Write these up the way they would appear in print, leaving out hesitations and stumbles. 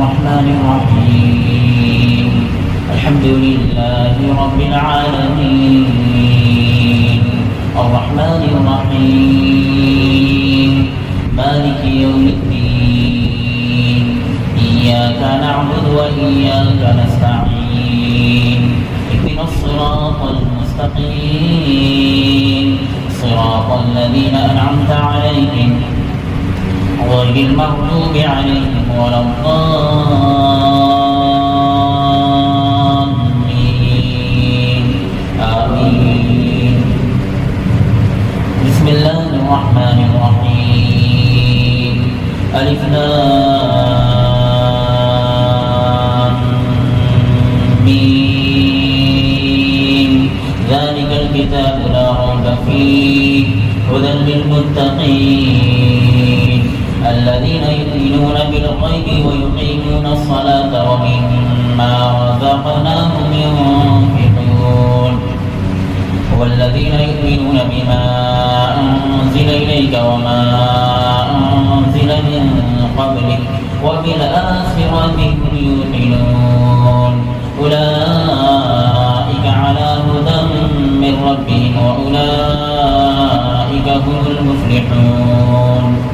الرحمن الرحيم الحمد لله رب العالمين الرحمن الرحيم مالك يوم الدين إياك نعبد وإياك نستعين اهدنا الصراط المستقيم صراط الذين أنعمت عليهم غير المغضوب عليهم ولا الضالين آمين بسم الله الرحمن الرحيم ألف لام ميم ذلك الكتاب لا ريب فيه هدى للمتقين الذين يؤمنون بالغيب ويقيمون الصلاة ومما رزقناهم ينفقون والذين يؤمنون بما أنزل إليك وما أنزل من قبلك وبالآخرة هم يوقنون أولئك على هدى من ربهم وأولئك هم المفلحون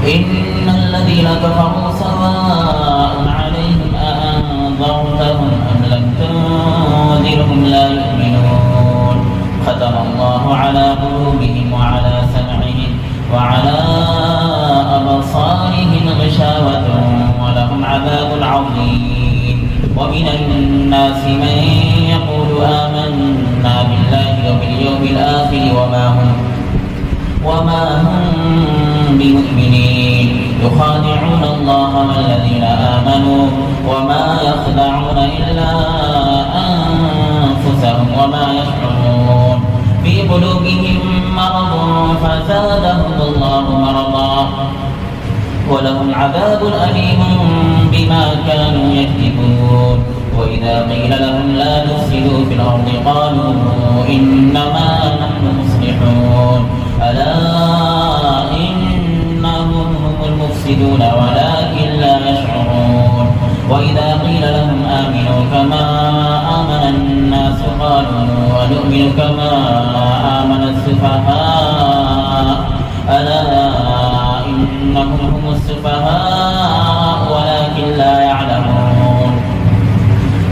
إن الذين كفروا سواء عليهم أأنذرتهم أم لم تنذرهم لا يؤمنون ختم الله على قلوبهم وعلى سمعهم وعلى أبصارهم غشاوة ولهم عذاب عظيم ومن الناس من يقول آمنا بالله وباليوم الآخر وما هم بمؤمنين يخادعون الله والذين آمنوا وما يخدعون إلا أنفسهم وما يشعرون في قلوبهم مرض فزادهم الله مرضا ولهم عذاب أليم بما كانوا يكذبون وإذا قيل لهم لا تفسدوا في الأرض قالوا إنما نحن مصلحون ألا إنهم هم المفسدون ولكن لا يشعرون وإذا قيل لهم آمنوا كما آمن الناس قالوا ونؤمن كما آمن السفهاء ألا إنهم هم السفهاء ولكن لا يعلمون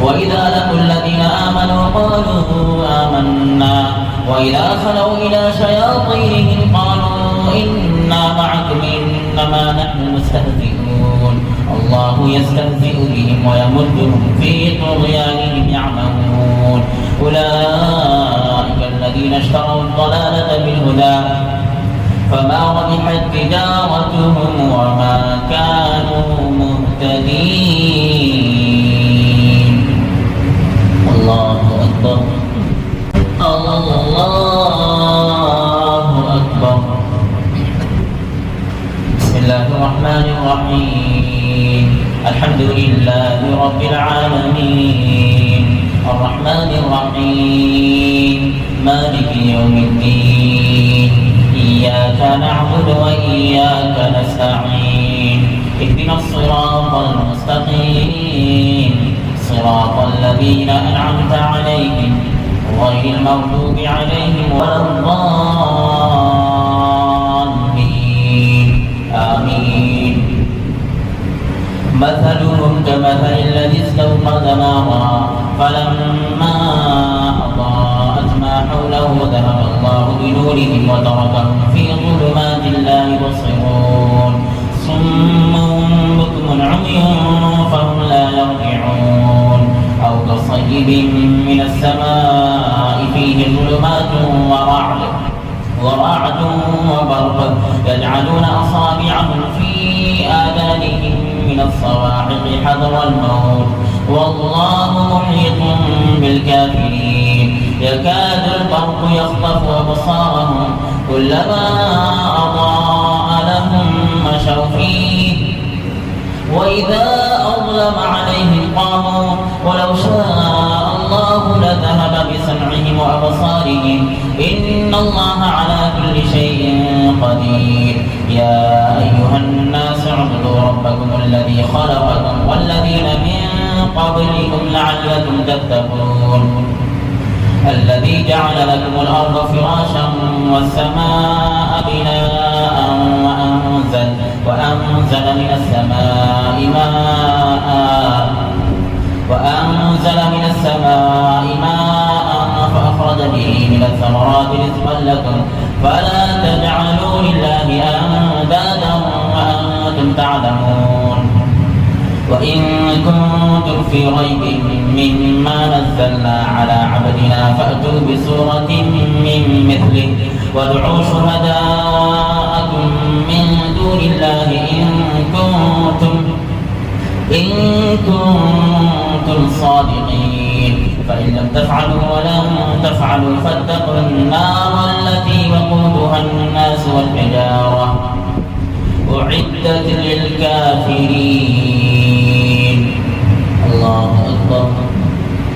وإذا لقوا الذين آمنوا قالوا آمنا وإذا خلوا إلى شياطينهم قالوا إنا معكم إنما نحن مستهزئون الله يستهزئ بهم ويمدهم في طغيانهم يعمهون أولئك الذين اشتروا الضلالة بالهدى فما ربحت تجارتهم وما كانوا مهتدين الله أكبر الله أكبر بسم الله الرحمن الرحيم الحمد لله رب العالمين الرحمن الرحيم مالك يوم الدين إياك نعبد وإياك نستعين اهدنا الصراط المستقيم صراط الذين أنعمت عليهم غير المغضوب عليهم ولا الضالين آمين مثلهم كمثل الذي استوقد نارا فلما أضاءت ما حوله ذهب الله بنورهم وتركهم في ظلمات لا يبصرون صم بكم عمي فهم لا يرجعون أو كصيب من السماء فيه ظلمات ورعد وبرق يجعلون أصابعهم في آذانهم من الصواعق حذر الموت والله محيط بالكافرين يكاد البرق يخطف أبصارهم كلما أضاء لهم مشوا فيه وإذا أظلم عليهم قاموا ولو شاء الله لذهب بسمعهم وأبصارهم إن الله على كل شيء قدير يا أيها الناس اعبدوا ربكم الذي خلقكم والذين من قبلكم لعلكم تتقون الذي جعل لكم الأرض فراشا والسماء بناء وأنزل من السماء ماء فأخرج به من الثمرات رزقا لكم فلا تجعلوا لله أندادا وأنتم تعلمون وإن كنتم في ريب مما نزلنا على عبدنا فأتوا بسورة من مثله وادعوا شهداءكم من دون الله إن كنتم صادقين فإن لم تفعلوا ولن تفعلوا فاتقوا النار التي وقودها الناس والحجارة أعدت للكافرين